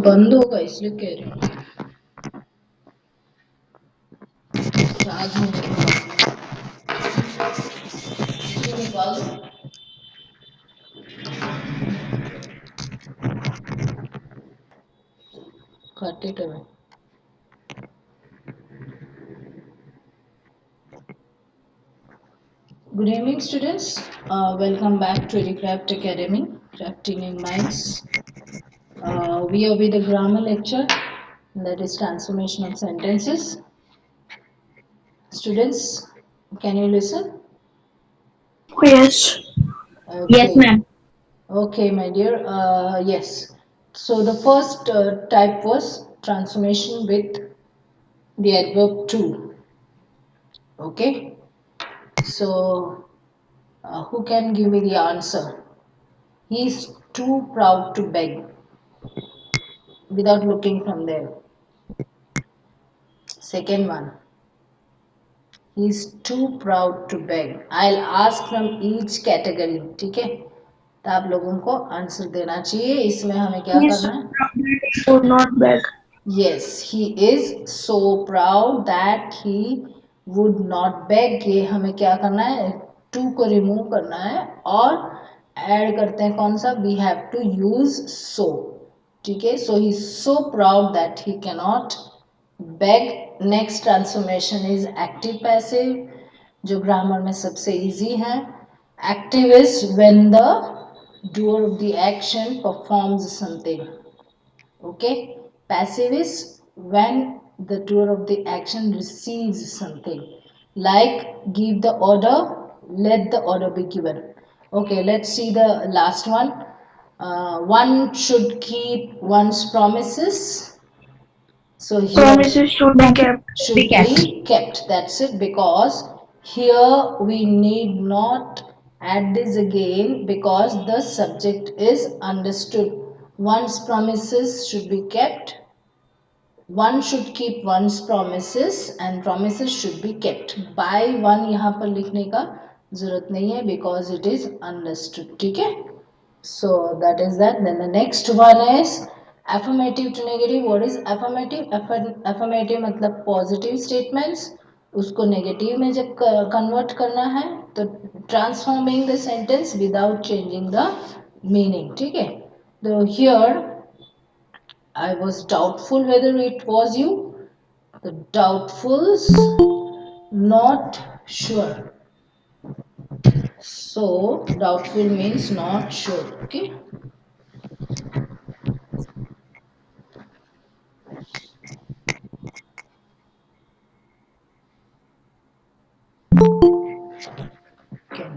बंद होगा इसलिए कह रही हूँ। चार्ज होने के बाद ये निकाल दो। cut it away. Good evening, students. Welcome back to EduCraft Academy, Crafting in Minds. We are with the grammar lecture, that is transformation of sentences. Students, can you listen? Yes. Yes, Okay. ma'am. Okay, my dear. Yes. So the first type was transformation with the adverb to. Okay. So who can give me the answer? He is too proud to beg without looking from there. Second one, he is too proud to beg. I'll ask from each category. ठीक है, तो आप लोगों को answer देना चाहिए. इसमें हमें क्या He is करना so है? proud that he would not beg. Yes, he is so proud that he would not beg. ये हमें क्या करना है? टू को रिमूव करना है और ऐड करते हैं कौन सा? We have to use so. ठीक है, so he is so proud that he cannot beg. Next transformation is active passive, जो ग्रामर में सबसे इजी है. Active is when the doer of the action performs something. Okay, passive is when the doer of the action receives something, like give the order, let the order be given. Okay, let's see the last one. One should keep one's promises. So here Promises should be kept. should be kept. That's it, because here we need not add this again because the subject is understood. One's promises should be kept. One should keep one's promises and promises should be kept. By one यहाँ पर लिखने का जरूरत नहीं है because it is understood. ठीक है? So that is that. Then the next one is affirmative to negative. What is affirmative? Affirmative मतलब positive statements. उसको negative में जब convert करना है तो transforming the sentence without changing the meaning. ठीक है? So here I was doubtful whether it was you. The doubtfuls, not sure. So doubtful means not sure. Okay. Can.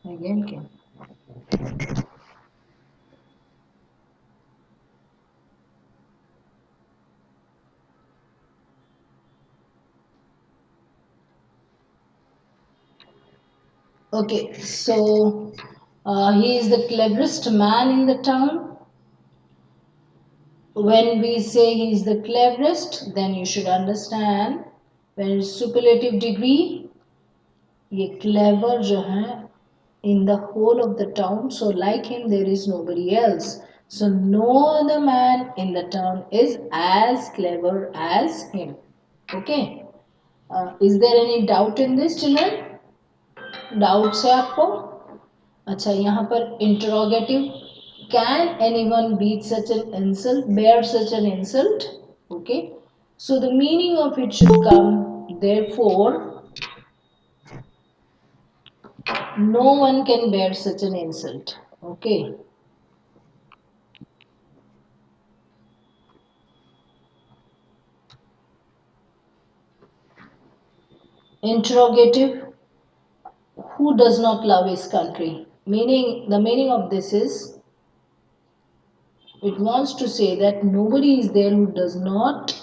Again can. Okay. So he is the cleverest man in the town. When we say he is the cleverest, then you should understand when it's superlative degree, ये clever जो है in the whole of the town, so like him there is nobody else, so no other man in the town is as clever as him. Okay. Is there any doubt in this, children? Doubts है आपको? अच्छा, यहाँ पर interrogative, can anyone beat such an insult, bear such an insult? Okay, so the meaning of it should come, therefore no one can bear such an insult. Okay. Interrogative, who does not love his country? Meaning, the meaning of this is, it wants to say that nobody is there who does not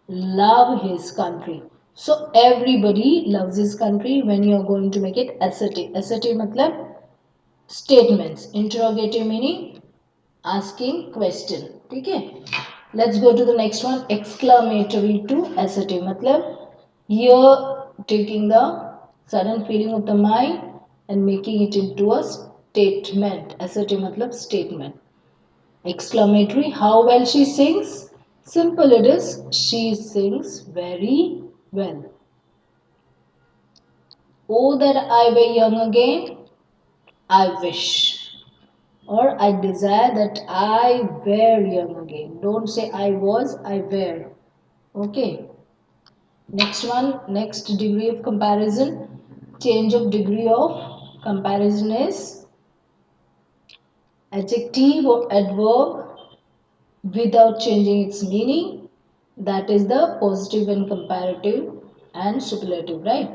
love his country. So everybody loves his country when you are going to make it assertive. Assertive matlab statements. Interrogative meaning asking question. Okay. Let's go to the next one. Exclamatory to assertive matlab here taking the sudden feeling of the mind and making it into a statement. Assertive matlab statement. Exclamatory, how well she sings? Simple it is, she sings very well. Oh, that I were young again, I wish. Or I desire that I were young again. Don't say I was, I were. Okay. Next one, next degree of comparison. Change of degree of comparison is adjective or adverb without changing its meaning. That is the positive and comparative and superlative, right?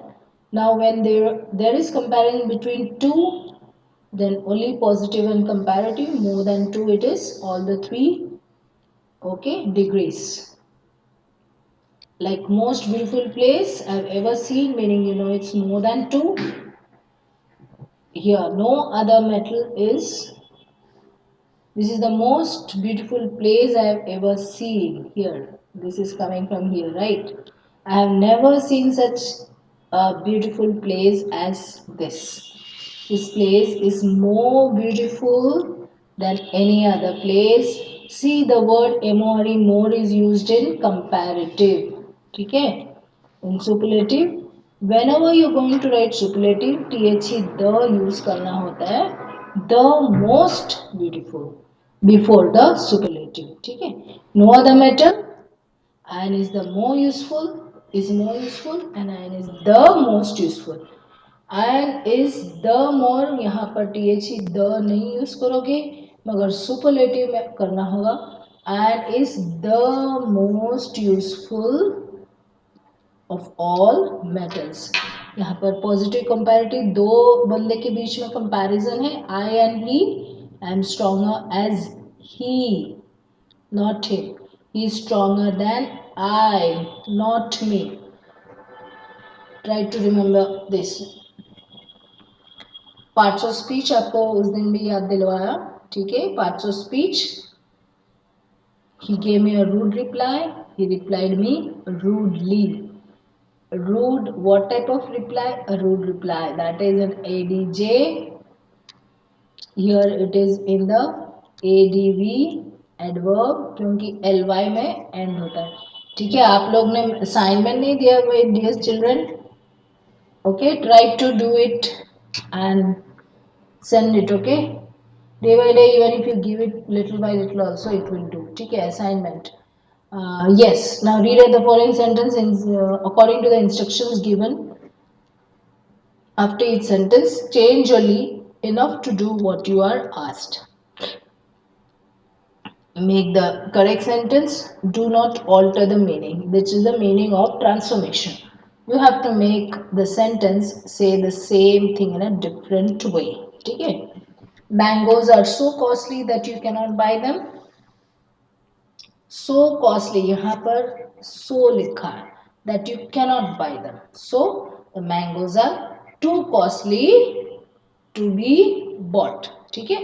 Now when there is comparison between two, then only positive and comparative. More than two, it is all the three, okay, degrees. Like most beautiful place I've ever seen, meaning it's more than two. Here no other metal is. This is the most beautiful place I have ever seen. Here, this is coming from here, right? I have never seen such a beautiful place as this. This place is more beautiful than any other place. See, the word more is used in comparative. Okay? In superlative, whenever you're going to write superlative, the use करना होता है the most beautiful before the superlative. ठीक है? No other matter. Iron is the more useful, and iron is the most useful. Iron is the more, यहाँ पर the नहीं use करोगे, मगर superlative में करना होगा. Iron is the most useful of all metals. यहाँ पर पॉजिटिव कंपैरेटिव दो बंदे के बीच में कंपैरिजन है. I and he. I am stronger as he, not him. He is stronger than I, not me. Try to remember this. Parts of speech आपको उस दिन भी याद दिलवाया. ठीक है. Parts of speech. He gave me a rude reply. He replied me rudely. Rude, what type of reply? A rude reply. That is an ADJ. Here it is in the ADV adverb, क्योंकि ly में end होता है. ठीक है. आप लोग ने assignment नहीं दिया हुआ dear children? Okay, try to do it and send it. Okay, day by day, even if you give it little by little also it will do. ठीक है. Assignment. Yes, now read the following sentence according to the instructions given. After each sentence, change only enough to do what you are asked. Make the correct sentence. Do not alter the meaning. Which is the meaning of transformation. You have to make the sentence say the same thing in a different way. Okay? Mangoes are so costly that you cannot buy them. So costly, यहाँ पर so लिखा है, that you cannot buy them. So the mangoes are too costly to be bought. ठीक है.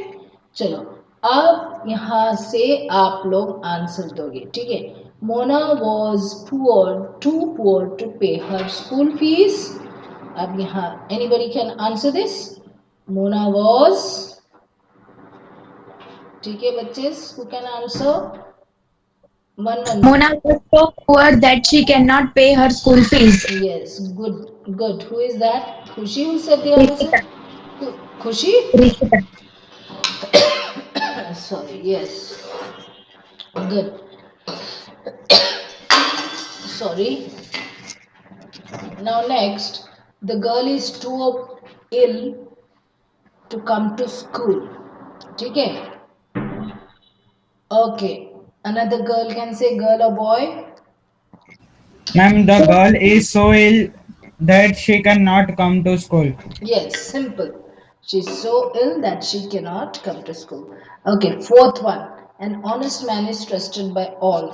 चलो अब यहाँ से आप लोग आंसर दोगे. ठीक है. Mona was too poor to pay her school fees. अब यहाँ anybody can answer this. Mona was. ठीक है बच्चे, who can answer? One. Mona was so poor that she cannot pay her school fees. Yes, good, good. Who is that? Khushi, who said the answer? Rishita. Khushi? Rishita. Sorry, yes. Good. Sorry. Now next, the girl is too ill to come to school. Okay. Okay. Another girl can say girl or boy. Ma'am, the girl is so ill that she cannot come to school. Yes, simple. She's so ill that she cannot come to school. Okay, fourth one. An honest man is trusted by all.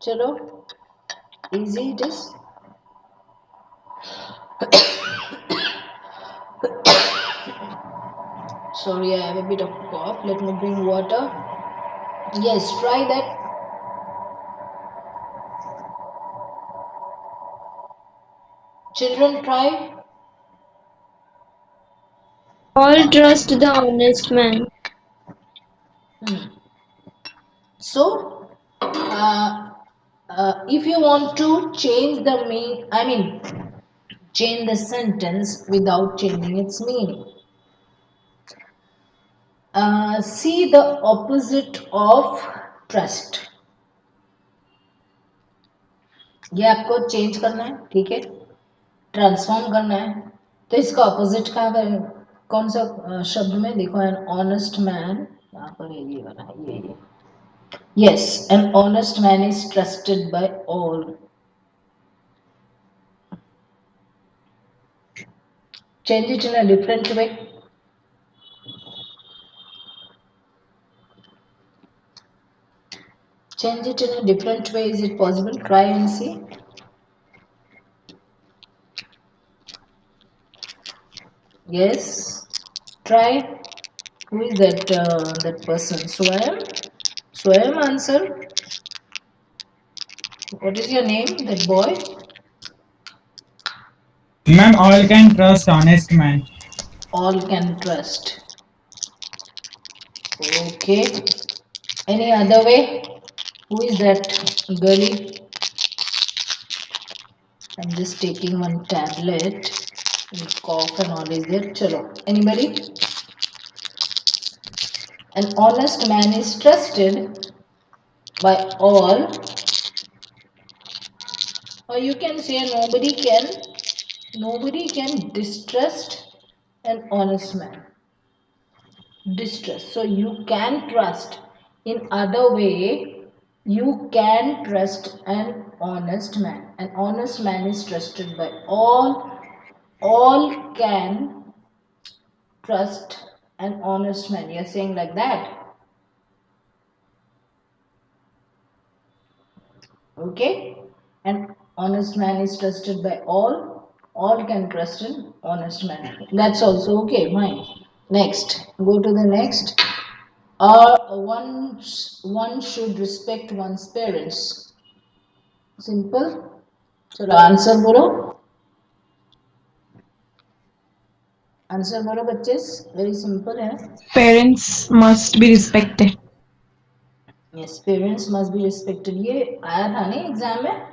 Chalo, easy it is. Sorry, I have a bit of cough. Let me bring water. Yes, try that. Children, try. All trust the honest man. If you want to change the change the sentence without changing its meaning. See the opposite of trust. ये आपको change करना है, ठीक है, transform करना है. तो इसका ऑपोजिट क्या है, कौन सा शब्द में देखो, एन ऑनेस्ट मैन, यहाँ पर ये वाला है, ये yes, an honest man is trusted bye all. Change it in a different way. Change it in a different way. Is it possible? Try and see. Yes. Try. Who is that? That person. Swayam. Swayam, answer. What is your name? That boy. Ma'am, all can trust honest man. All can trust. Okay. Any other way? Who is that girlie? I'm just taking one tablet. Cough and all is there. Chalo. Anybody? An honest man is trusted by all, or you can say nobody can distrust an honest man. Distrust. So you can trust. In other way, you can trust an honest man. An honest man is trusted by all. All can trust an honest man. You're saying like that. Okay? An honest man is trusted by all. All can trust an honest man. That's also okay, fine. Next, go to the next. One should respect one's parents. Simple. चलो answer बोलो. Answer बोलो बच्चे. Very simple है. Parents must be respected. Yes, parents must be respected. ये आया था नहीं exam में.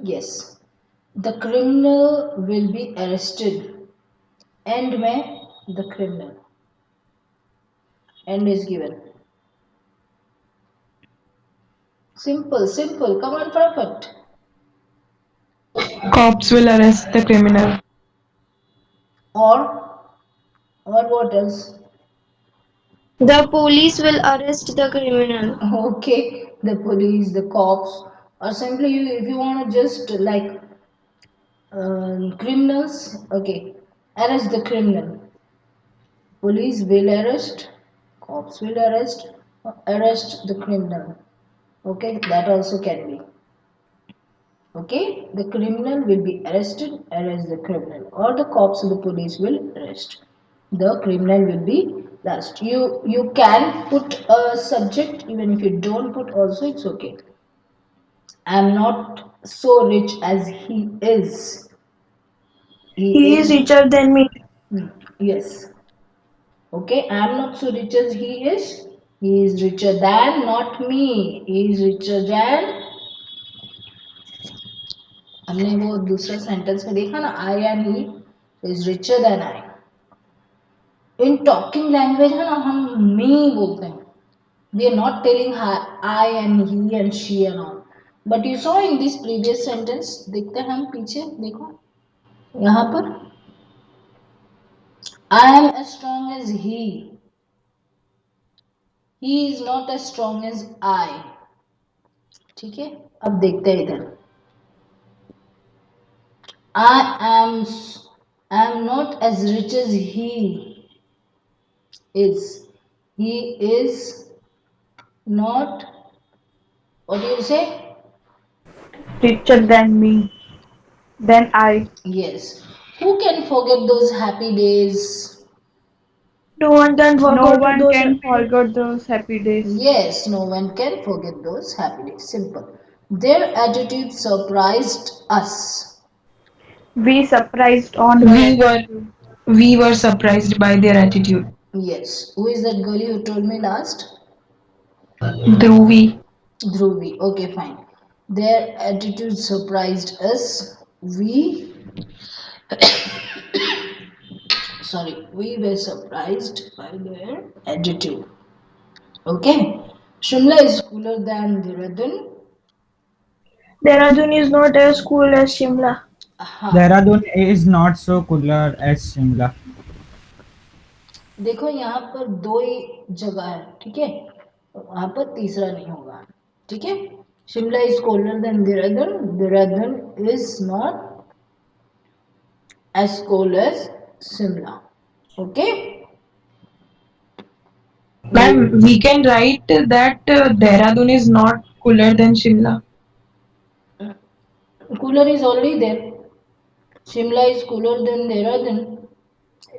Yes. The criminal will be arrested. End में the criminal. End is given. Simple, simple. Come on, perfect. Cops will arrest the criminal. Or what else? The police will arrest the criminal. Okay, the police, the cops, or simply if you want to just like criminals, okay, arrest the criminal. Police will arrest, cops will arrest the criminal. Okay, that also can be. Okay, the criminal will be arrested, arrest the criminal, or the cops or the police will arrest. The criminal will be last. You can put a subject even if you don't put also, it's okay. I'm not so rich as he is. He is richer than me. Yes. Okay, I'm not so rich as he is. He is richer than, not me. He is richer than. हमने वो दूसरा sentence में देखा ना, I and he is richer than I. In talking language है ना, हम me बोलते हैं. We are not telling I and he and she and all. But you saw in this previous sentence, देखते हैं हम पीछे, देखो यहाँ पर, I am as strong as he is not as strong as I. ठीक है, अब देखते हैं इधर. I am not as rich as he is. He is not, what do you say? Richer than me. Than I. Yes. Who can forget those happy days? No one can forget No one those. can forget those happy days. Yes, no one can forget those happy days. Simple. Their attitude surprised us. We surprised on We were surprised by their attitude. Yes. Who is that girl you told me last? Dhruvi. Dhruvi. Okay, fine. their attitude surprised us. We we were surprised by their attitude. Okay, Shimla is cooler than Dehradun. Dehradun is not as cool as Shimla. हाँ, Dehradun is not so cooler as Shimla. देखो यहाँ पर दो ही जगह है, ठीक है, वहां पर तीसरा नहीं होगा, ठीक है. Shimla is colder than Dehradun. Dehradun is not as cold as Shimla. Okay? Ma'am, we can write that Dehradun is not cooler than Shimla. Cooler is already there. Shimla is cooler than Dehradun.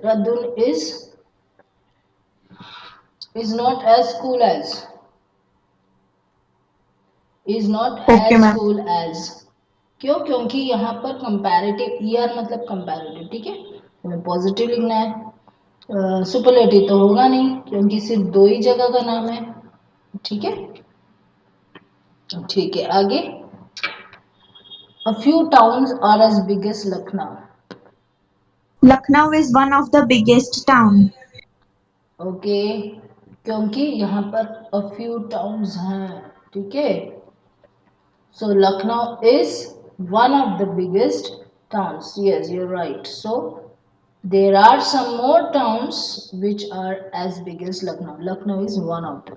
Dehradun is not as cool as is not Okay, as ma'am. cool as. क्यों? क्योंकि यहाँ पर comparative year मतलब comparative, ठीक है, हमें positive लिखना है. सुपरलेटिव तो होगा नहीं क्योंकि सिर्फ दो ही जगह का नाम है, ठीक है. ठीक है, आगे. A few towns are as big as Lucknow. Lucknow is one of the biggest town. Okay, क्योंकि यहाँ पर a few towns हैं, ठीक है. So Lucknow is one of the biggest towns. Yes, you're right. So there are some more towns which are as big as Lucknow. Lucknow is one of them.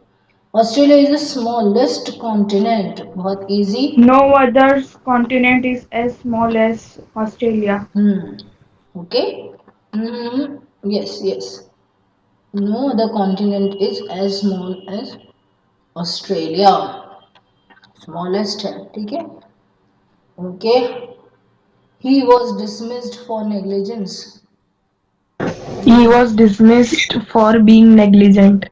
Australia is the smallest continent. बहुत easy. No other continent is as small as Australia. Okay. Yes, yes. No other continent is as small as Australia. Smallest है, ठीक है. Okay. He was dismissed for negligence. He was dismissed for being negligent.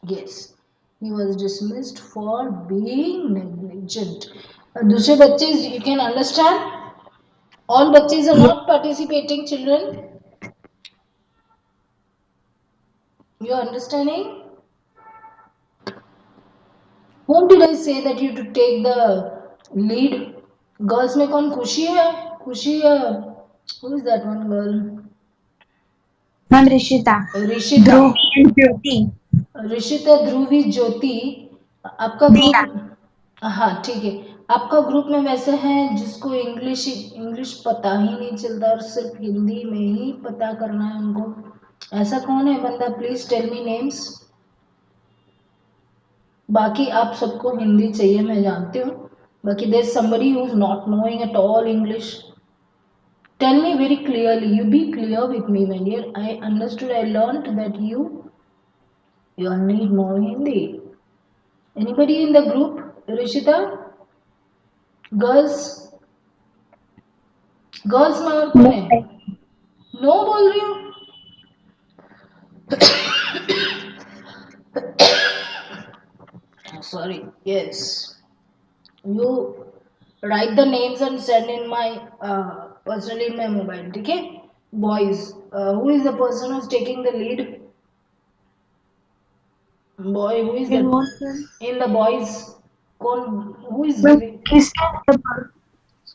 Yes, he was dismissed for being negligent. दूसरे बच्चे, you can understand. All बच्चे are not participating. Children, you are understanding? Whom did I say that you to take the lead? Girls में कौन खुशी है? खुशी who is that one girl? Ma'am Rishita. Rishita. Dhruv and Jyoti. Rishita, ध्रुवी, ज्योति. आपका Diya. Group, हाँ ठीक है, आपका ग्रुप में वैसे हैं जिसको इंग्लिश इंग्लिश पता ही नहीं चलता और सिर्फ हिंदी में ही पता करना है उनको. ऐसा कौन है बंदा? Please tell me names. बाकी आप सबको हिंदी चाहिए, मैं जानती हूँ. बाकी there somebody who is not knowing at all English. Tell me very clearly. You be clear with me, my dear. I understood, I learnt that you all need more Hindi. Anybody in the group? Rishita? Girls? Girls में और कौन No. है? No बोल रही हूँ. Sorry. Yes. You write the names and send in my personally in my mobile. ठीक है? Boys. Who is the person who is taking the lead? Boy, who is In that? what sense? In the boys. कौन? Who is But giving? किसके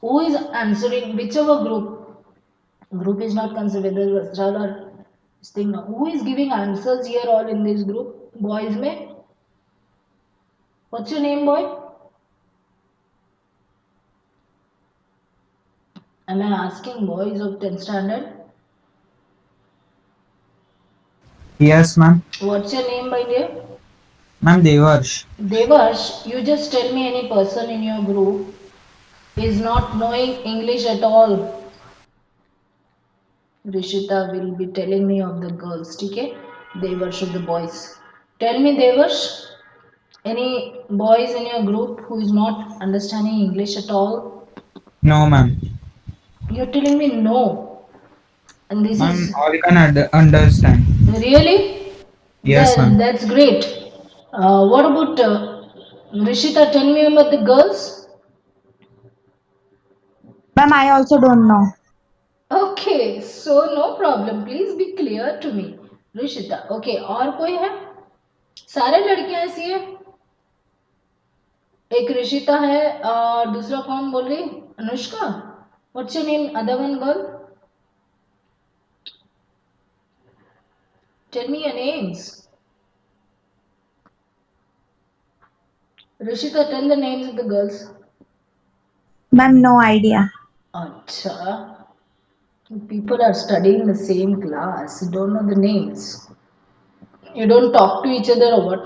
Who is answering? Whichever group. Group is not considered whether Vajral or this thing. Now. Who is giving answers here all in this group? Boys में? What's your name, boy? Am I asking boys of 10th standard? Yes, ma'am. What's your name, my dear? Ma'am, Devarsh. Devarsh, you just tell me any person in your group is not knowing English at all. Rishita will be telling me of the girls, ठीक है? Devarsh of the boys. Tell me, Devarsh, any boys in your group who is not understanding English at all? No, ma'am. You're telling me no. And this Ma'am, is all can understand. really? Yes, ma'am. That's great. What about Rishita? Tell me about the girls. Ma'am, I also don't know. Okay, so no problem. Please be clear to me. Rishita. Okay, और कोई है? सारे लड़कियां ऐसी है? एक ऋषिता है और दूसरा कौन बोल रही? Anushka. What's your name other one girl? Tell me your names. Rishita, tell the names of the girls. Ma'am, no idea. Acha. People are studying the same class. You don't know the names. You don't talk to each other or what?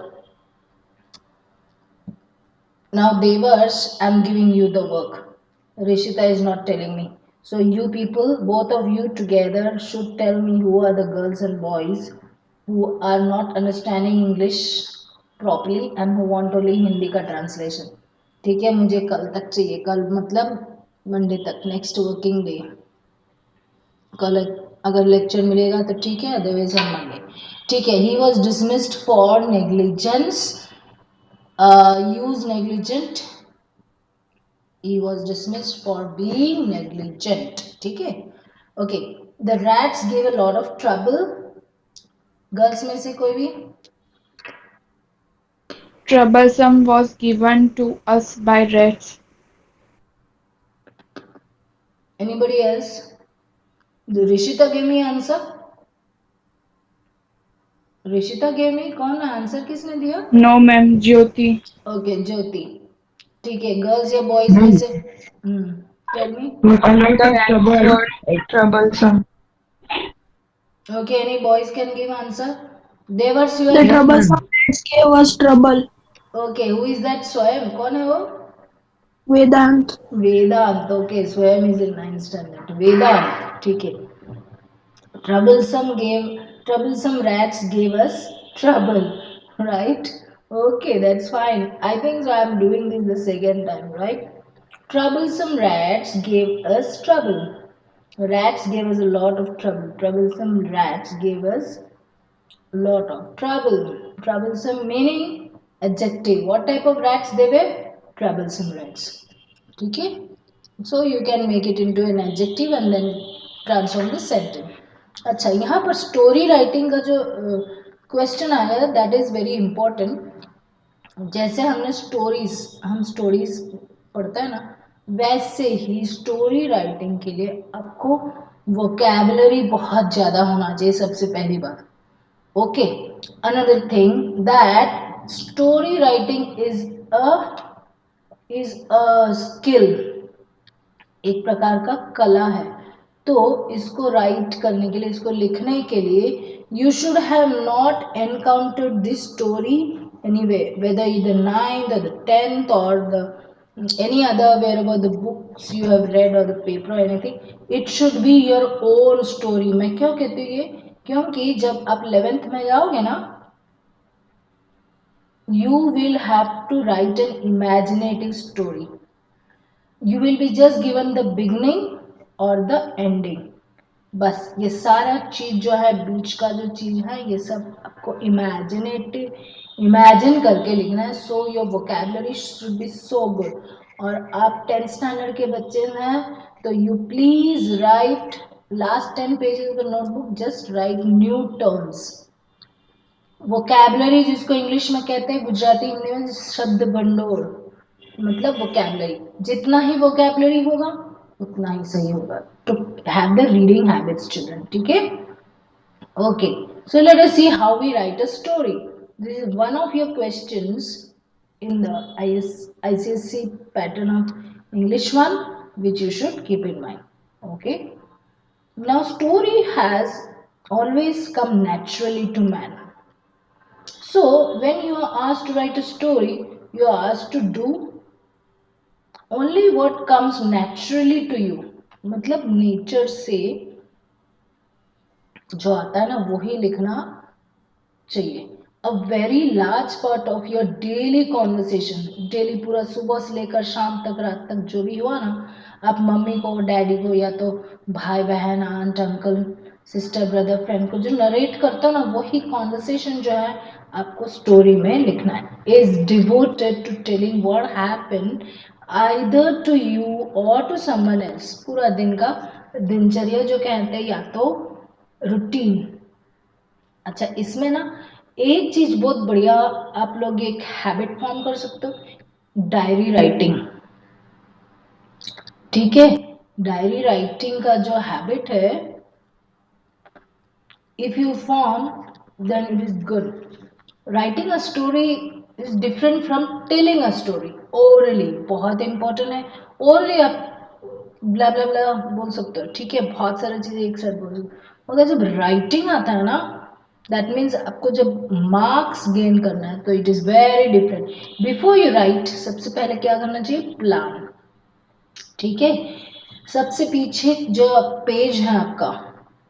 Now, Devars, I'm giving you the work. Rishita is not telling me. So, you people, both of you together, should tell me who are the girls and boys who are not understanding English properly and who want only Hindi का translation. ठीक है, मुझे कल तक चाहिए. कल मतलब Monday तक, नेक्स्ट वर्किंग डे. कल अगर लेक्चर मिलेगा तो ठीक है, अदरवाइज ऑन मंडे. ठीक है. He was dismissed for negligence. Use negligent. he was dismissed for being negligent. ठीक है. Okay. The rats gave a lot of trouble. Girls में से कोई भी? Troublesome was given to us by rats. Anybody else? The Rishita gave me answer. Rishita gave me. कौन answer किसने दिया? No, ma'am, Jyoti. Okay, ज्योति. ठीक है. Girls या बॉयज में से? Tell me. The rats were troublesome. Okay, any boys can give answer. Devars, you The are. troublesome rats gave us trouble. Okay, who is that? स्वयं. कौन है वो? Vedant. वेदांत. Okay. स्वयं इज इन 9th स्टैंडर्ड. वेदांत. ठीक है. Troublesome rats gave us trouble, right? Okay, that's fine. I think so. I'm doing this the second time, right? Troublesome rats gave us trouble. Rats gave us a lot of trouble. Troublesome rats gave us a lot of trouble. Troublesome meaning adjective. What type of rats they were? Troublesome rats. Okay. So you can make it into an adjective and then transform the sentence. अच्छा, यहाँ पर story writing का जो question आया that is very important. जैसे हम stories पढ़ते हैं ना, वैसे ही स्टोरी राइटिंग के लिए आपको वोकैबुलरी बहुत ज़्यादा होना चाहिए सबसे पहली बात. Okay. Another thing that story writing is a skill. एक प्रकार का कला है. तो इसको राइट करने के लिए, इसको लिखने के लिए, you should have not encountered this story anyway, whether in the 9th or the 10th or the any other wherever the books you have read or the paper or anything. It should be your own story. मैं क्यों कहती हूँ ये? क्योंकि जब आप 11th में जाओगे ना, you will have to write an imaginative story. You will be just given the beginning or the ending. बस ये सारा चीज जो है, बीच का जो चीज है, ये सब आपको इमेजिन करके लिखना है. So your vocabulary should be so good. और आप 10th स्टैंडर्ड के बच्चे हैं तो you please right last 10 pages of the notebook. Just right new terms. Vocabulary जिसको इंग्लिश में कहते हैं, गुजराती हिंदी में शब्द भंडोर, मतलब वोकैबुलरी. जितना ही वोकैबुलरी होगा उतना ही सही होगा. तो have the reading habits children. ठीक है. Okay. So let us see how we write a story. This is one of your questions in the ICSC pattern of English one, which you should keep in mind. Okay. Now story has always come naturally to man. So when you are asked to write a story, you are asked to do only what comes naturally to you. मतलब nature से जो आता है ना, वही लिखना चाहिए. A very large part of your daily conversation, daily पूरा सुबह से लेकर शाम तक, रात तक जो भी हुआ ना, आप मम्मी को, डैडी को, या तो भाई बहन, aunt uncle, sister, brother, friend को जो नरेट करता हो ना, वही कॉन्वर्सेशन जो है आपको स्टोरी में लिखना है. Is devoted to telling what happened either to you और टू समवन एल्स. पूरा दिन का दिनचर्या जो कहते हैं, या तो रूटीन. अच्छा, इसमें ना एक चीज बहुत बढ़िया आप लोग एक हैबिट फॉर्म कर सकते हो. डायरी राइटिंग, ठीक है। डायरी राइटिंग का जो हैबिट है, if you form, then it is good. Writing a story is different from telling a story orally, बहुत इंपॉर्टेंट है। orally आप ब्ला ब्ला ब्ला बोल सकते हो, ठीक है, बहुत सारी चीजें एक साथ बोल सकते हो, मगर जब राइटिंग आता है ना, दैट मीन्स आपको जब मार्क्स गेन करना है, तो it is very different. Before you right, सबसे पहले क्या करना चाहिए, प्लान, ठीक है। सबसे पीछे जो पेज है आपका,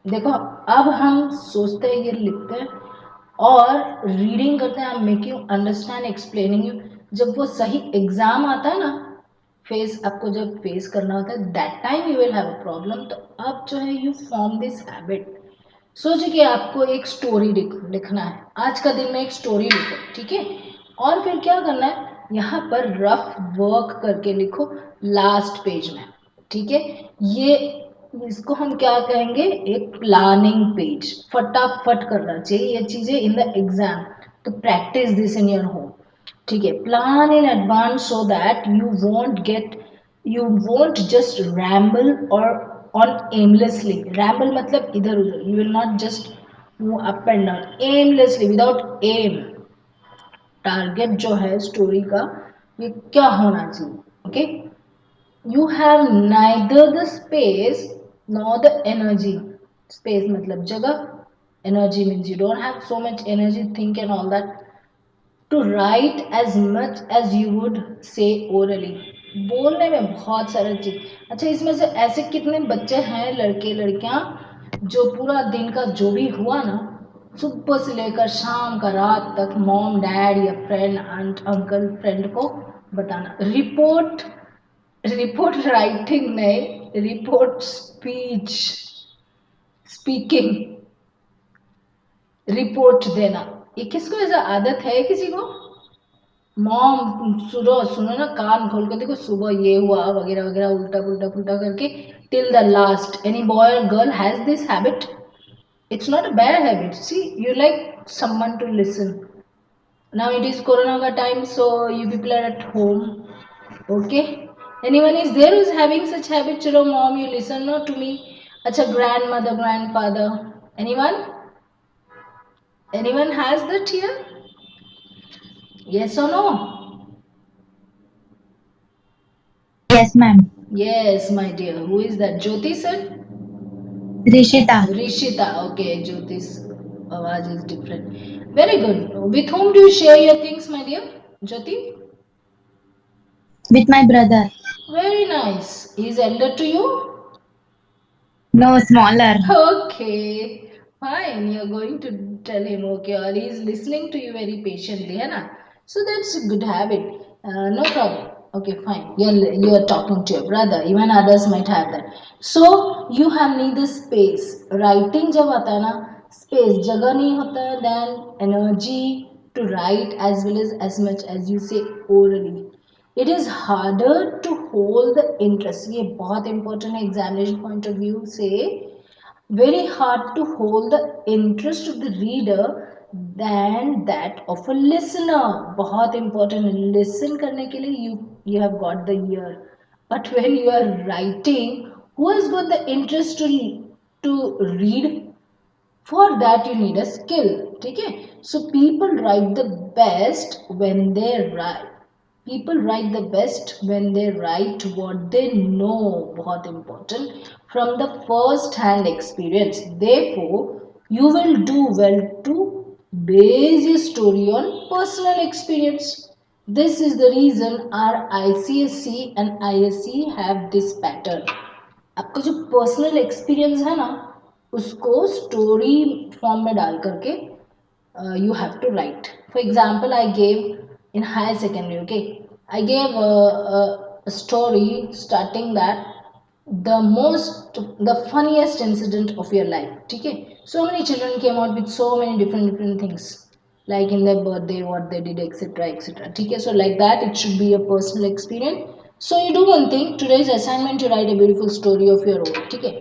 देखो, अब हम सोचते हैं, ये लिखते हैं और रीडिंग करते हैं, I am making understand, explaining you. जब वो सही एग्जाम आता है ना, फेस आपको जब फेस करना होता है, that time you will have a problem. तो अब जो है, यू फॉर्म दिस हैबिट। सोचिए कि आपको एक स्टोरी लिखना है, आज का दिन में एक स्टोरी लिखो, ठीक है। और फिर क्या करना है, यहाँ पर रफ वर्क करके लिखो लास्ट पेज में, ठीक है। ये इसको हम क्या कहेंगे, एक प्लानिंग पेज। फटाफट करना चाहिए ये चीजें इन द एग्जाम, तो practice this in your home, ठीक है। Plan in advance so that you won't just ramble और ऑन एमलेसली। रैम्बल मतलब इधर उधर, you will not just move up and down aimlessly without aim. Target जो है story का, ये क्या होना चाहिए, okay. You have neither the space nor the energy. Space मतलब जगह, energy means you don't have so much energy, think and all that, to write as much as you would say orally. बोलने में बहुत सारा चीज। अच्छा, इसमें से ऐसे कितने बच्चे हैं, लड़के लड़कियां, जो पूरा दिन का जो भी हुआ ना, सुबह से लेकर शाम का रात तक मॉम डैड या फ्रेंड आंट अंकल फ्रेंड को बताना। रिपोर्ट, रिपोर्ट राइटिंग नहीं, रिपोर्ट स्पीच, स्पीकिंग, रिपोर्ट देना। ये किसको ऐसा आदत है, किसी को? मॉम, सुनो सुनो ना, कान खोल के देखो, सुबह ये हुआ वगैरह वगैरह, उल्टा पुल्टा पुल्टा करके till the last. Any boy और girl has this habit? It's not a bad habit. See, you like someone to listen. Now it is Corona का time, so you people are at home, okay. Anyone is there who is having such habit? चलो mom, you listen no to me. अच्छा, grandmother, grandfather, anyone, anyone has that here? Yes or no? Yes, ma'am. Yes, my dear. Who is that? Jyoti sir? Rishita. Rishita. Okay, Jyoti's awaz is different. Very good. With whom do you share your things, my dear? Jyoti? With my brother. Very nice. He is elder to you? No, smaller. Okay. Fine. You're going to tell him, okay, or he is listening to you very patiently, है ना? So that's a good habit. No problem. Okay, fine. You're talking to your brother. Even others might have that. So you have need the space. Writing जब आता है ना, space जगह नहीं होता है, then energy to write as well as much as you say orally. It is harder to hold the interest. ये बहुत important है examination point of view से, very hard to hold the interest of the reader than that of a listener. बहुत important है, listen करने के लिए you have got the ear, but when you are writing, who has got the interest to read? For that you need a skill, ठीक है। So people write the best when they write, people write the best when they write what they know, बहुत important, from the first hand experience. Therefore you will do well to base your story on personal experience. This is the reason our ICSE and ISC have this pattern. आपका जो personal experience है ना, उसको story form में डाल करके you have to write. For example, I gave in higher secondary, okay, I gave a story starting that the funniest incident of your life, ठीक है। So many children came out with so many different things, like in their birthday, what they did, etc etc, ठीक है। So like that, it should be a personal experience. So you do one thing, today's assignment, to write a beautiful story of your own, ठीक है।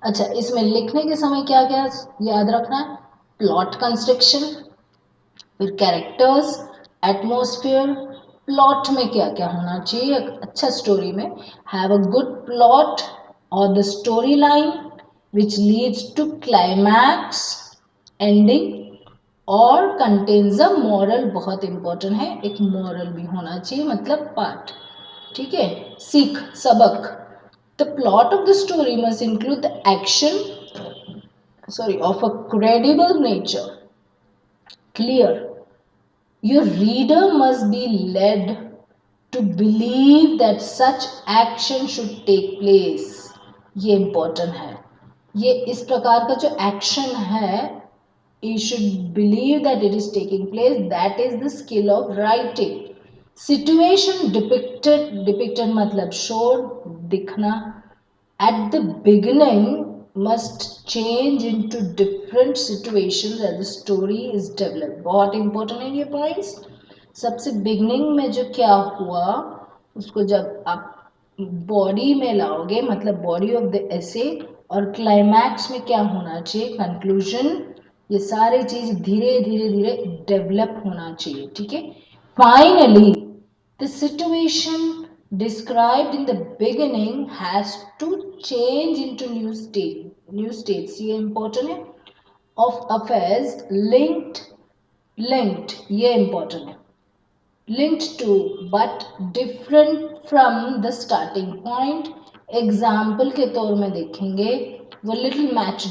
अच्छा, इसमें लिखने के समय क्या क्या याद रखना है? प्लॉट कंस्ट्रक्शन, फिर कैरेक्टर्स, एटमॉस्फेयर, प्लॉट में क्या क्या होना चाहिए एक अच्छा स्टोरी में? हैव अ गुड प्लॉट और the story line which leads to climax ending और कंटेन्स अ मॉरल, बहुत इंपॉर्टेंट है, एक मॉरल भी होना चाहिए, मतलब पार्ट, ठीक है, सीख, सबक। The plot of the story must include the action of a credible nature, clear. Your reader must be led to believe that such action should take place. ये important है, ये इस प्रकार का जो action है, you should believe that it is taking place. That is the skill of writing. Situation depicted मतलब showed, दिखना, at the beginning must change into different situations as the story is developed. बहुत important है ये points. सबसे beginning में जो क्या हुआ उसको जब आप बॉडी में लाओगे, मतलब बॉडी ऑफ द essay, और क्लाइमैक्स में क्या होना चाहिए, कंक्लूजन, ये सारी चीज धीरे धीरे धीरे डेवलप होना चाहिए, ठीक है. Finally the situation described in the beginning has to change into new states, ये important है, of affairs linked, ये important है, linked to but different from the starting point. Example के तौर में देखेंगे वो लिटिल मैच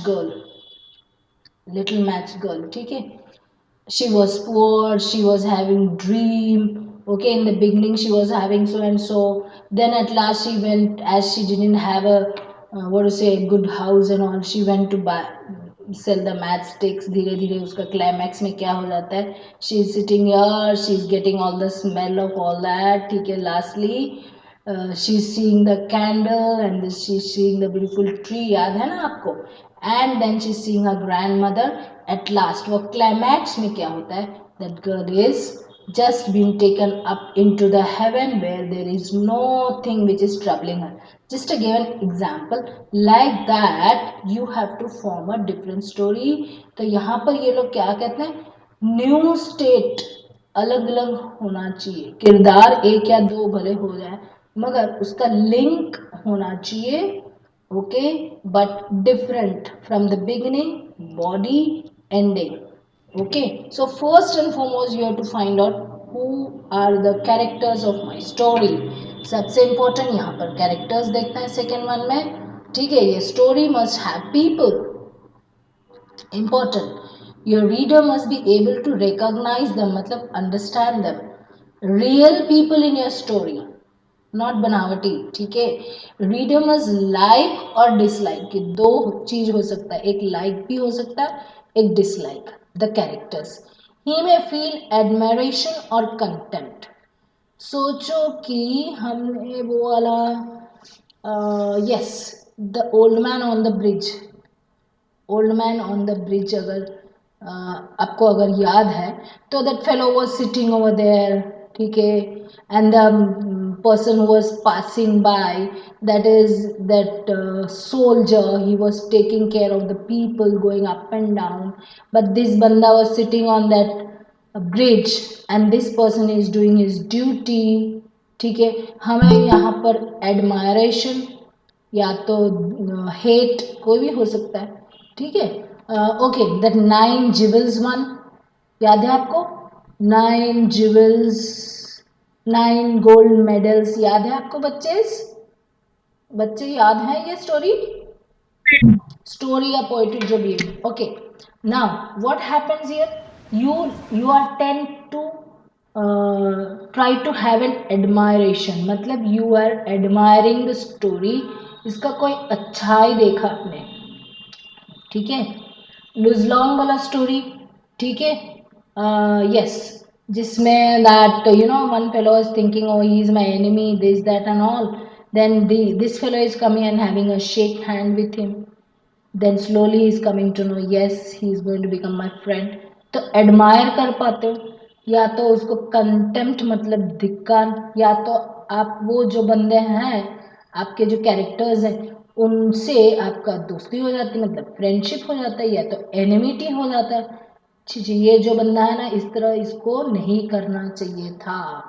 गर्ल, ठीक है. She was poor, she was having dream, okay, in the beginning she was having so and so, then at last she went, as she didn't have a what to say, good house and all, she went to buy, sell the matchsticks. धीरे धीरे उसका climax में क्या हो जाता है, she is sitting here, she is getting all the smell of all that, ठीक है. lastly she is seeing the candle and she is seeing the beautiful tree, याद है ना आपको, and then she is seeing her grandmother. At last वो climax में क्या होता है, that girl is just been taken up into the heaven where there is nothing which is troubling her. Just to give an example like that you have to form a different story. तो यहाँ पर ये लोग क्या कहते हैं, new state अलग अलग होना चाहिए, किरदार एक या दो भले हो जाए मगर उसका लिंक होना चाहिए, okay, but different from the beginning, body, ending. Okay, so first and foremost you have to find out who are the characters of my story. सबसे important यहाँ पर characters देखते हैं second one में, ठीक है. ये story must have people, important. Your reader must be able to recognize them, मतलब understand them, real people in your story, not बनावटी, ठीक है. रीडर मस्ट लाइक और डिसलाइक, ये दो चीज हो सकता है, एक लाइक भी हो सकता है, एक डिसलाइक द कैरेक्टर्स. ही में फील एडमायरेशन और कंटेम्प्ट. सोचो कि हमने वो वाला yes the old man on the bridge, अगर आपको अगर याद है तो that fellow was sitting over there, ठीक है, and the person who was passing by, that is that soldier, he was taking care of the people going up and down, but this banda was sitting on that bridge and this person is doing his duty, ठीक है. हमें यहाँ पर admiration या तो hate कोई भी हो सकता है, ठीक है. ओके, दैट 9 jewels वन, याद है आपको, 9 jewels, 9 गोल्ड मेडल्स, याद है आपको बच्चे याद है ये स्टोरी या पोएट्री जो भी है. Okay, now what happens here, you are tend to try to have an admiration, मतलब you are admiring the story, इसका कोई अच्छाई देखा आपने, ठीक है. लुजलॉन्ग वाला स्टोरी, ठीक है, यस, जिसमें that you know one fellow is thinking oh he is my enemy, this that and all, then this fellow is coming and having a shake hand with him, then slowly he is coming to know yes he is going to become my friend. तो admire कर पाते हो, या तो उसको contempt मतलब धिक्कार, या तो आप वो जो बंदे हैं आपके जो कैरेक्टर्स हैं उनसे आपका दोस्ती हो जाती है, मतलब फ्रेंडशिप हो जाता है, या तो एनिमिटी हो जाता है. ये जो बंदा है ना, इस तरह इसको नहीं करना चाहिए था,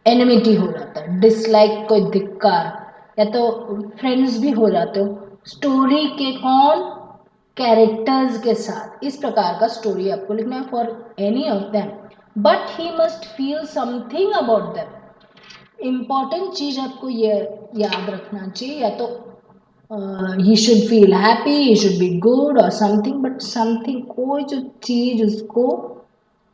एनिमिटी हो जाता है, डिसलाइक, कोई धिक्कार, या तो फ्रेंड्स भी हो जाते हो। स्टोरी के कौन, कैरेक्टर्स के साथ। इस प्रकार का स्टोरी आपको लिखना है for any of them, but he must feel something about them. Important चीज आपको ये याद रखना चाहिए, या तो he should feel happy, he should be good और समथिंग, बट समथिंग, कोई जो चीज उसको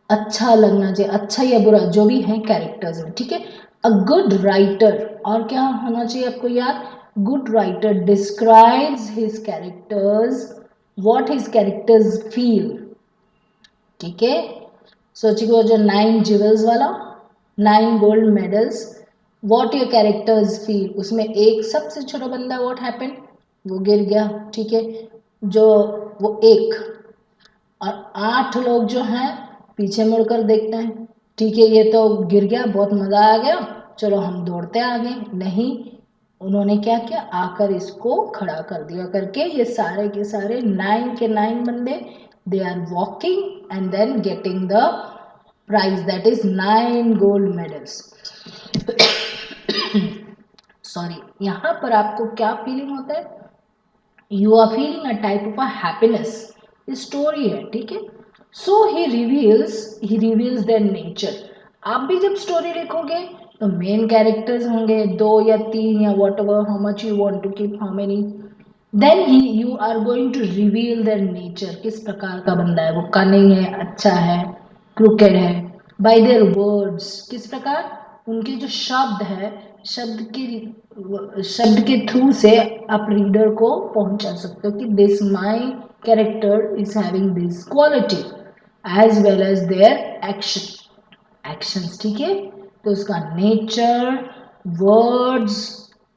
अच्छा लगना चाहिए, अच्छा या बुरा जो भी है कैरेक्टर्स में, ठीक है। अ गुड राइटर, और क्या होना चाहिए आपको याद, good writer describes his characters what his characters feel, ठीक है। सोचिए वो जो 9 ज्वेल्स वाला, 9 gold medals, what your characters feel, उसमें एक सबसे छोटा बंदा व्हाट हैपेंड, वो गिर गया, ठीक है। जो वो एक और 8 लोग जो हैं पीछे मुड़कर देखते हैं, ठीक है, ये तो गिर गया, बहुत मजा आ गया, चलो हम दौड़ते आगे, नहीं, उन्होंने क्या किया, आकर इसको खड़ा कर दिया करके, ये सारे के सारे 9 के 9 बंदे, they are walking and then getting the prize, that is 9 gold medals. Sorry, यहाँ पर आपको क्या फीलिंग होता है, you are feeling a type of a happiness, story है, ठीक है। So he reveals their nature. आप भी जब स्टोरी लिखोगे तो मेन कैरेक्टर्स होंगे 2 या 3 या whatever, how much you want to keep, how many, then he you are going to reveal their nature, किस प्रकार का बंदा है, वो कनिंग है, अच्छा है, क्रूकेड है, बाय देयर वर्ड्स, किस प्रकार, उनके जो शब्द है, शब्द के थ्रू से आप रीडर को पहुंचा सकते हो कि this my character is having this quality, as well as their actions, ठीक है। तो उसका नेचर, वर्ड्स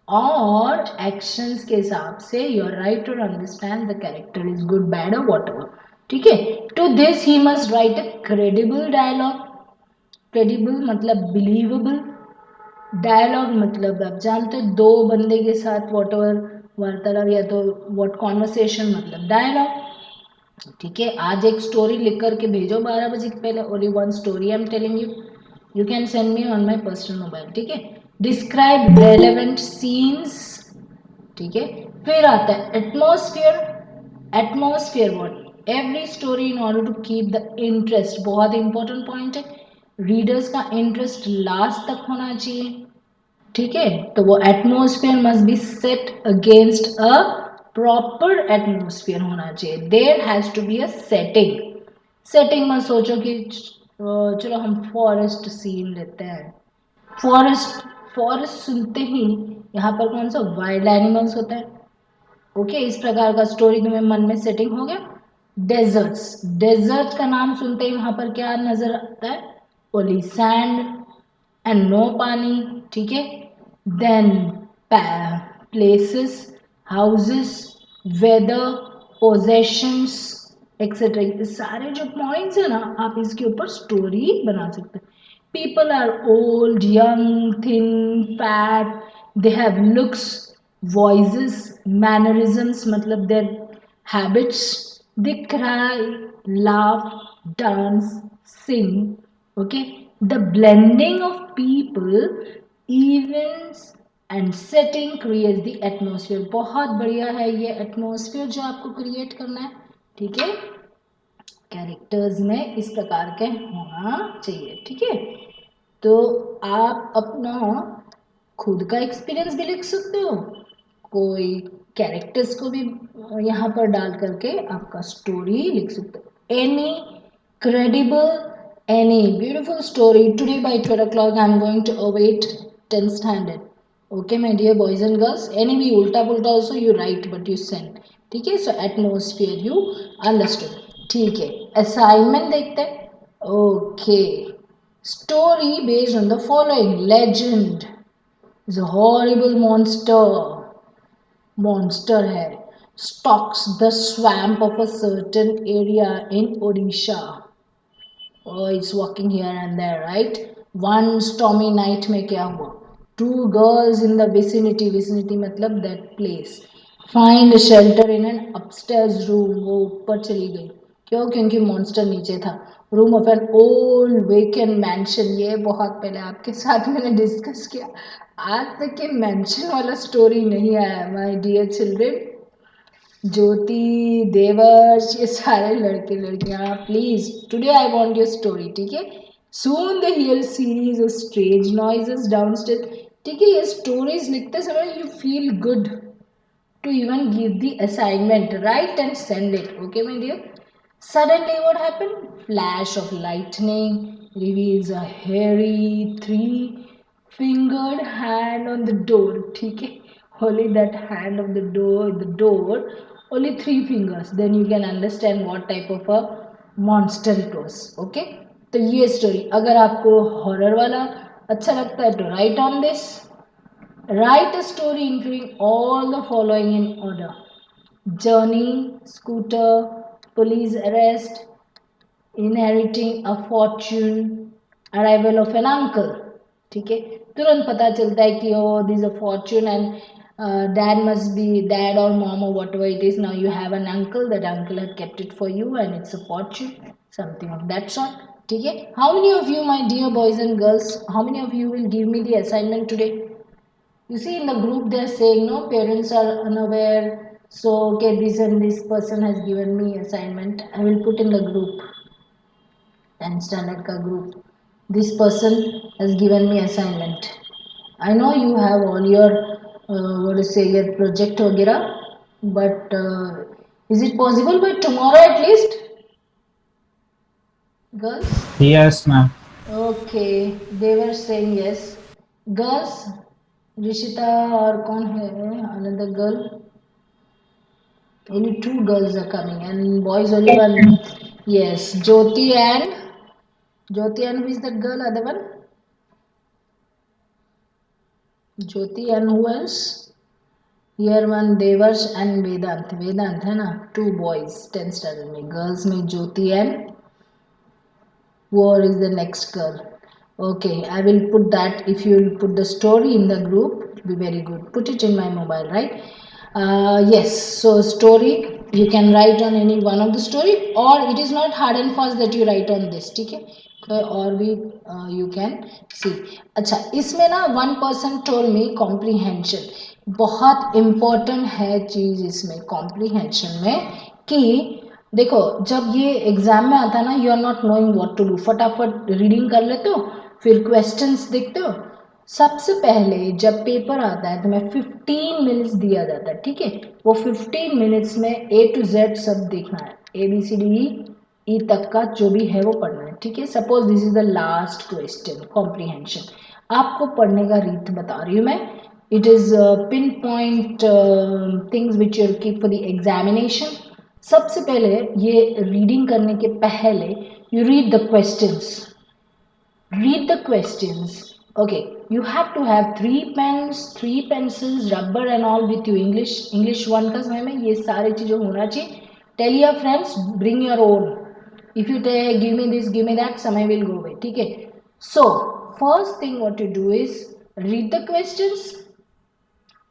और एक्शंस के हिसाब से your writer understand the character is good, bad और वॉट एवर, ठीक है। To this he must write a credible dialogue, credible मतलब बिलीवेबल, डायलॉग मतलब आप जानते हो, 2 बंदे के साथ वॉट एवर वार्तालाप, या तो वॉट कॉन्वर्सेशन मतलब डायलॉग, ठीक है। आज एक स्टोरी लिख करके भेजो 12 बजे के पहले, only 1 story I am telling you, you can send me on my personal mobile, ठीक है। डिस्क्राइब रेलेवेंट सीन्स, ठीक है। फिर आता है atmosphere, atmosphere what, every story in order to keep the interest, बहुत इंपॉर्टेंट पॉइंट है, रीडर्स का इंटरेस्ट लास्ट तक होना चाहिए, ठीक है। तो वो atmosphere must be set against a proper atmosphere होना चाहिए, there has to be a setting, setting मत सोचो कि चलो हम फॉरेस्ट सीन लेते हैं, फॉरेस्ट, फॉरेस्ट सुनते ही यहाँ पर कौन सा वाइल्ड एनिमल्स होता है, ओके, इस प्रकार का स्टोरी तुम्हें मन में सेटिंग हो गया। डेजर्ट्स, डेजर्ट का नाम सुनते ही वहां पर क्या नजर आता है, ओनली सैंड एंड नो पानी, ठीक है। Then places, houses, weather, possessions etcetera, ये सारे जो पॉइंट्स है ना, आप इसके ऊपर स्टोरी बना सकते हैं। People are old, young, thin, fat, they have looks, voices, mannerisms मतलब their habits, they cry, laugh, dance, sing, okay. The blending of people, events and setting creates the atmosphere, बहुत बढ़िया है ये atmosphere जो आपको create करना है, ठीक है। कैरेक्टर्स में इस प्रकार के होना चाहिए, ठीक है। तो आप अपना खुद का एक्सपीरियंस भी लिख सकते हो, कोई कैरेक्टर्स को भी यहाँ पर डाल करके आपका स्टोरी लिख सकते हो, any credible, any beautiful story. Today by 12 o'clock I am going to await 10th standard, okay my dear boys and girls, any भी उल्टा पुल्टा also you write but you send, ठीक है। So atmosphere you understood, ठीक है। assignment देखते हैं, okay, story based on the following, legend is a horrible monster है, stalks the swamp of a certain area in Odisha, oh it's walking here and there, right, one stormy night में क्या हुआ, 2 girls in the vicinity, vicinity मतलब that place, find shelter in an upstairs room, वो ऊपर चली गई, क्यों, क्योंकि मॉन्स्टर नीचे था, room of an old vacant mention, ये बहुत पहले आपके साथ मैंने डिस्कस किया, आज तक ये मैंशन वाला स्टोरी नहीं आया my dear children. Jyoti, Devarsh, ये सारे लड़के लड़कियां, please today I want your story, ठीक है। Soon they hear series of strange noises downstair, ठीक है। ये स्टोरीज लिखते समय you feel good to even give the assignment, write and send it, okay my dear. Suddenly what happened? Flash of lightning reveals a hairy three fingered hand on the door, ठीक है। only that hand of the door, only three fingers, then you can understand what type of a monster it was, okay। तो ये story, अगर आपको horror वाला अच्छा लगता है तो right on this, write a story including all the following in order: journey, scooter, police arrest, inheriting a fortune, arrival of an uncle, ठीक है। तुरंत पता चलता है कि oh this is a fortune and dad must be dad or mom or whatever it is, now you have an uncle, that uncle had kept it for you and it's a fortune, something of that sort, ठीक है। How many of you my dear boys and girls, how many of you will give me the assignment today? You see in the group they are saying no, parents are unaware, so okay this and this person has given me assignment, I will put in the group, 10th standard ka group, this person has given me assignment. I know you have all your what to say your project वगैरह, but is it possible by tomorrow at least, girls? Yes, ma'am. Okay, they were saying yes. Girls, Rishita और कौन है another girl? Only two girls are coming and boys only one. Yes, Jyoti and who is that girl? Other one? Jyoti and who else? Here one Devarsh and Vedant. Vedant है ना? Two boys, 10th standard में. Girls में Jyoti and who is the next girl? Okay, I will put that. If you will put the story in the group, it will be very good. Put it in my mobile, right? Yes, so story you can write on any one of the story, or it is not hard and fast that you write on this, ठीक है। और भी you can see। अच्छा, इसमें ना one person told me comprehension, बहुत important है चीज़ इसमें comprehension में, कि देखो जब ये एग्जाम में आता है ना, you are not knowing what to do, फटाफट रीडिंग कर लेते हो, फिर क्वेश्चंस देखते हो। सबसे पहले जब पेपर आता है तुम्हें 15 मिनट्स दिया जाता है, ठीक है। वो 15 मिनट्स में ए टू जेड सब देखना है, A B C D E तक का जो भी है वो पढ़ना है, ठीक है। Suppose this is the last question comprehension, आपको पढ़ने का रीत बता रही हूँ मैं। It is pinpoint things which your keep for the examination. सबसे पहले ये रीडिंग करने के पहले you read the questions, read the questions, okay। You have to have 3 pens, 3 pencils, rubber and all with you, english 1 का समय में ये सारी चीज़ें होना चाहिए। tell your friends bring your own, if you tell give me this give me that, समय will go away, ठीक है। so first thing what you do is read the questions।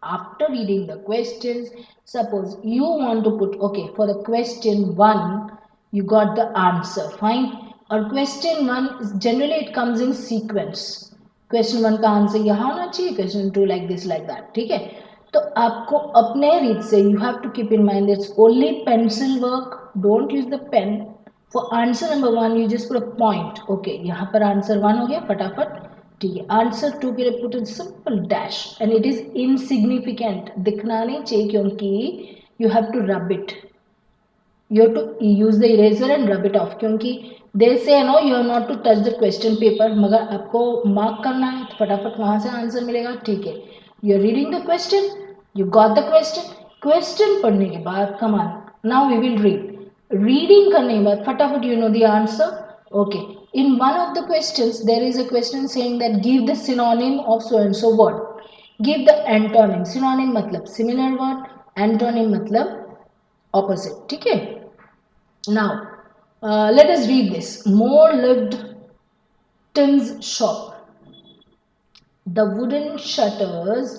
after reading the questions, suppose you want to put, okay, for the question 1 you got the answer, fine। और question 1 is generally it comes in sequence, question 1 का answer यहाँ होना चाहिए, question 2 like this like that, ठीक है। तो आपको अपने रीत से you have to keep in mind it's only pencil work, don't use the pen। for answer number 1 you just put a point, okay यहाँ पर answer 1 हो गया फटाफट, ठीक है। आंसर 2 के लिए put in simple dash and it is insignificant, दिखना नहीं चाहिए क्योंकि you have to rub it, you have to use the eraser and rub it off, क्योंकि they say no you are not to touch the question paper, मगर आपको mark करना है तो फटाफट वहां से आंसर मिलेगा, ठीक है। You are reading the question, you got the question, question पढ़ने के बाद come on now we will read, reading करने के बाद फटाफट you know the answer, okay। in one of the questions there is a question saying that give the synonym of so and so word, give the antonym, synonym मतलब similar word, antonym मतलब opposite, ठीक है। now let us read this। More lived Tim's shop, the wooden shutters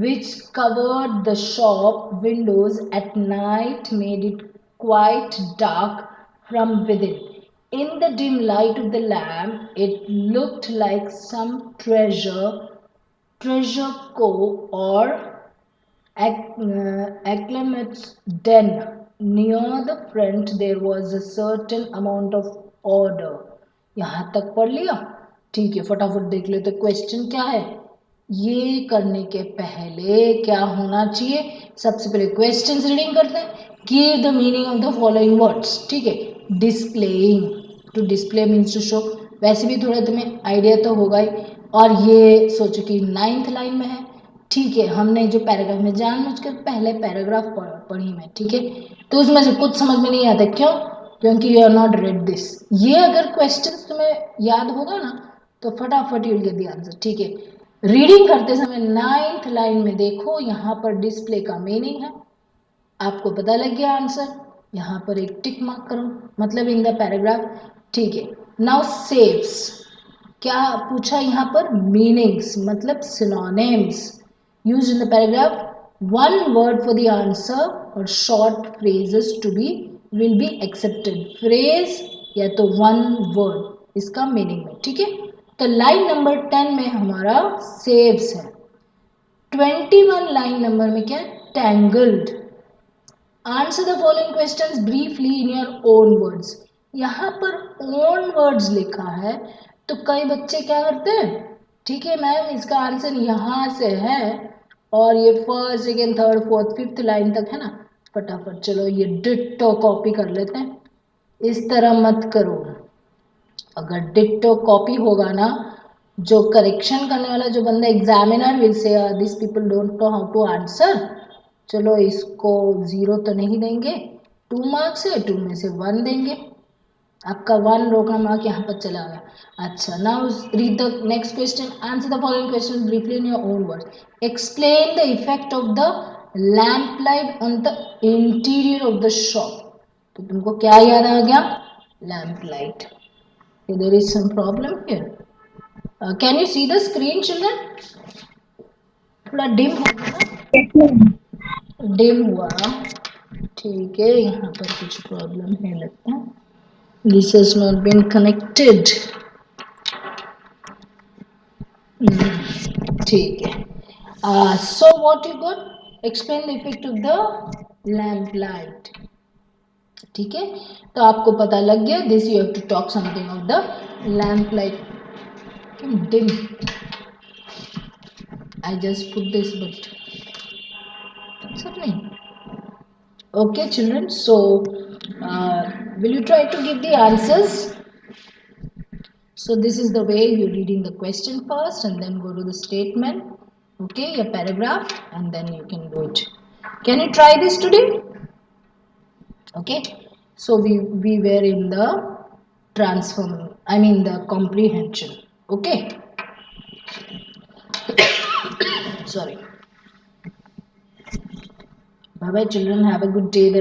which covered the shop windows at night made it quite dark from within, In the dim light of the lamp, it looked like some treasure cove or acclimate's den. Near the front there was a certain amount of order. यहाँ तक पढ़ लिया? ठीक है, फटाफट देख लेते question क्या है। ये करने के पहले क्या होना चाहिए? सबसे पहले क्वेश्चंस रीडिंग करते हैं। Give the meaning of the following words. ठीक है, displaying, to display means to show. वैसे भी थोड़ा तुम्हें आइडिया तो होगा ही। और ये सोचो कि 9th लाइन में है। ठीक है, हमने जो पैराग्राफ में जानबूझकर पहले पैराग्राफ पढ़ी मैं, ठीक है, तो उसमें से कुछ समझ में नहीं आता। क्यों? क्योंकि you are not read this. ये अगर क्वेश्चन तुम्हें याद होगा ना तो फटाफट you will get the answer. ठीक है, रीडिंग करते समय 9th लाइन में देखो, यहाँ पर डिस्प्ले का मीनिंग है, आपको पता लग गया आंसर। यहाँ पर एक टिक मार्क करो, मतलब इन द पैराग्राफ। ठीक है, नाउ सेव्स, क्या पूछा यहाँ पर? मीनिंग्स मतलब synonyms used in the paragraph. One word for the answer or short phrases to be will be accepted. Phrase या तो one word इसका मीनिंग में। ठीक है, तो लाइन नंबर 10 में हमारा saves है। 21 लाइन नंबर में क्या है? Tangled. Answer the following questions briefly in your own words. यहाँ पर own words लिखा है, तो कई बच्चे क्या करते हैं? ठीक है मैम, इसका आंसर यहाँ से है और ये first second third fourth fifth line तक है ना। फटाफट चलो ये डिट्टो कॉपी कर लेते हैं। इस तरह मत करो। अगर डिट्टो कॉपी होगा ना, जो करेक्शन करने वाला जो बंदा examiner will say this people don't know how to answer. चलो इसको 0 तो नहीं देंगे, 2 मार्क्स है, 2 में से 1 देंगे। आपका 1 रोका मार्क यहाँ पर चला गया। अच्छा, now read the next question. Answer the following question briefly in your own words. Explain the effect of the lamp light on the interior of the shop. तो तुमको क्या याद आ गया? Lamp light. There is some problem here. Can you see the screen children? थोड़ा dim हो गया ना, डिम हुआ। ठीक है, यहाँ पर कुछ प्रॉब्लम है लगता है। This has not been connected. ठीक है। So what you got? Explain the effect of the lamp light. ठीक है, तो आपको पता लग गया। This you have to talk something of the lamp light. Dim. I just put this, but what's happening? Okay, children. So will you try to give the answers? So this is the way you're reading the question first and then go to the statement, okay, your paragraph, and then you can do it. Can you try this today? Okay, so we were in the the comprehension. Okay. Sorry. Bye bye children, have a good day.